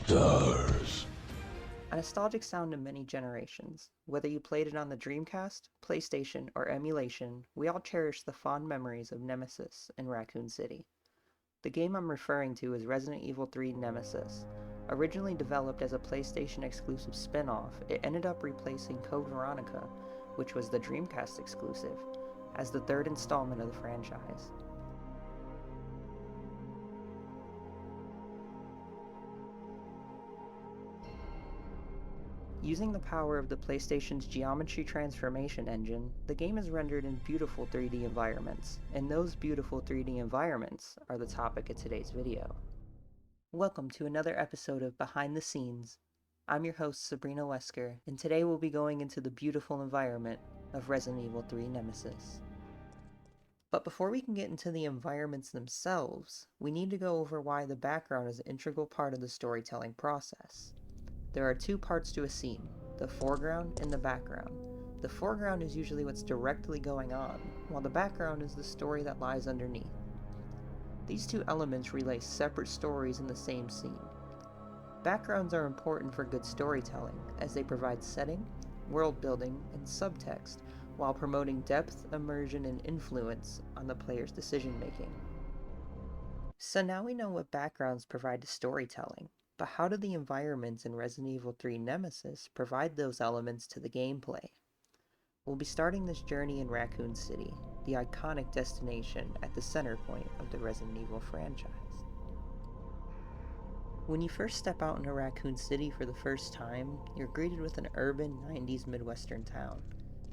Stars. A nostalgic sound in many generations. Whether you played it on the Dreamcast, PlayStation, or emulation, we all cherish the fond memories of Nemesis in Raccoon City. The game I'm referring to is Resident Evil 3 Nemesis. Originally developed as a PlayStation exclusive spin-off, it ended up replacing Code Veronica, which was the Dreamcast exclusive, as the third installment of the franchise. Using the power of the PlayStation's geometry transformation engine, the game is rendered in beautiful 3D environments, and those beautiful 3D environments are the topic of today's video. Welcome to another episode of Behind the Scenes. I'm your host Sabrina Wesker, and today we'll be going into the beautiful environment of Resident Evil 3 Nemesis. But before we can get into the environments themselves, we need to go over why the background is an integral part of the storytelling process. There are two parts to a scene, the foreground and the background. The foreground is usually what's directly going on, while the background is the story that lies underneath. These two elements relay separate stories in the same scene. Backgrounds are important for good storytelling, as they provide setting, world building, and subtext, while promoting depth, immersion, and influence on the player's decision making. So now we know what backgrounds provide to storytelling. But how do the environments in Resident Evil 3 Nemesis provide those elements to the gameplay? We'll be starting this journey in Raccoon City, the iconic destination at the center point of the Resident Evil franchise. When you first step out into Raccoon City for the first time, you're greeted with an urban 90s Midwestern town.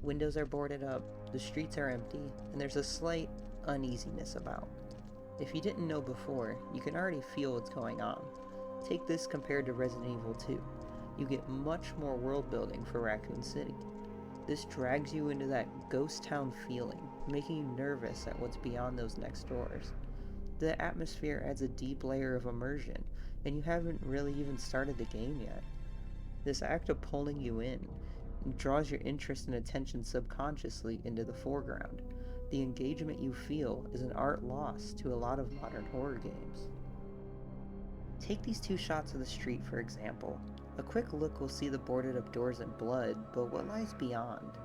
Windows are boarded up, the streets are empty, and there's a slight uneasiness about. If you didn't know before, you can already feel what's going on. Take this compared to Resident Evil 2. You get much more world building for Raccoon City. This drags you into that ghost town feeling, making you nervous at what's beyond those next doors. The atmosphere adds a deep layer of immersion, and you haven't really even started the game yet. This act of pulling you in draws your interest and attention subconsciously into the foreground. The engagement you feel is an art lost to a lot of modern horror games. Take these two shots of the street for example. A quick look will see the boarded up doors and blood, but what lies beyond?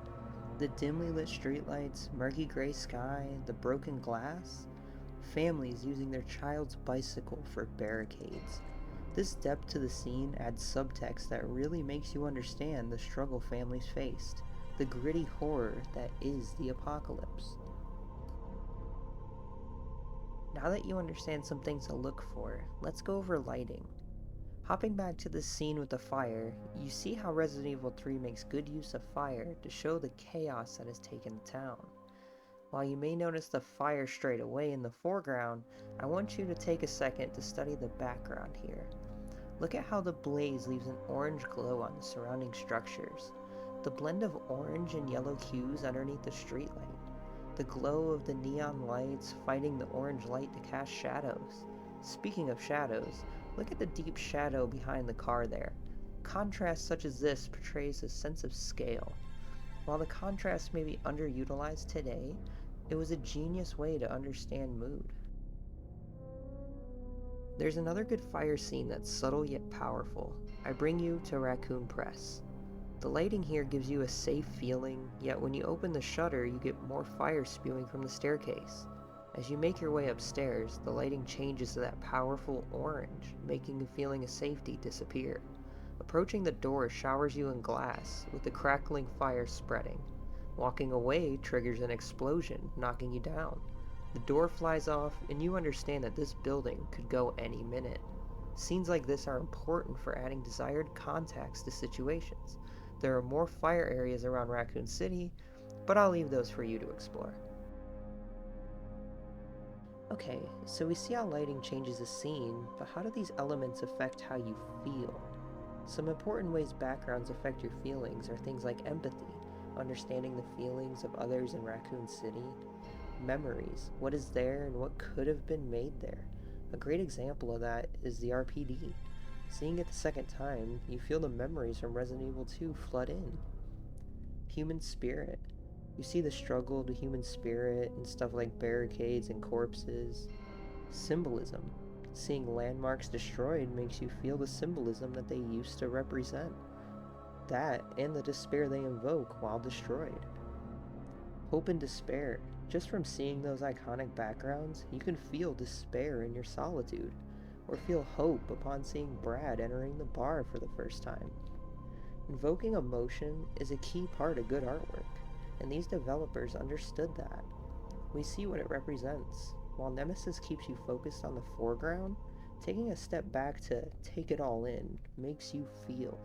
The dimly lit streetlights, murky gray sky, the broken glass? Families using their child's bicycle for barricades. This depth to the scene adds subtext that really makes you understand the struggle families faced, the gritty horror that is the apocalypse. Now that you understand some things to look for, let's go over lighting. Hopping back to the scene with the fire, you see how Resident Evil 3 makes good use of fire to show the chaos that has taken the town. While you may notice the fire straight away in the foreground, I want you to take a second to study the background here. Look at how the blaze leaves an orange glow on the surrounding structures. The blend of orange and yellow hues underneath the streetlight. The glow of the neon lights fighting the orange light to cast shadows. Speaking of shadows, look at the deep shadow behind the car there. Contrast such as this portrays a sense of scale. While the contrast may be underutilized today, it was a genius way to understand mood. There's another good fire scene that's subtle yet powerful. I bring you to Raccoon Press. The lighting here gives you a safe feeling, yet when you open the shutter you get more fire spewing from the staircase. As you make your way upstairs, the lighting changes to that powerful orange, making the feeling of safety disappear. Approaching the door showers you in glass, with the crackling fire spreading. Walking away triggers an explosion, knocking you down. The door flies off, and you understand that this building could go any minute. Scenes like this are important for adding desired context to situations. There are more fire areas around Raccoon City, but I'll leave those for you to explore. Okay, so we see how lighting changes a scene, but how do these elements affect how you feel? Some important ways backgrounds affect your feelings are things like empathy, understanding the feelings of others in Raccoon City, memories, what is there and what could have been made there. A great example of that is the RPD. Seeing it the second time, you feel the memories from Resident Evil 2 flood in. Human spirit. You see the struggle of the human spirit and stuff like barricades and corpses. Symbolism. Seeing landmarks destroyed makes you feel the symbolism that they used to represent. That, and the despair they invoke while destroyed. Hope and despair. Just from seeing those iconic backgrounds, you can feel despair in your solitude, or feel hope upon seeing Brad entering the bar for the first time. Invoking emotion is a key part of good artwork, and these developers understood that. We see what it represents. While Nemesis keeps you focused on the foreground, taking a step back to take it all in makes you feel.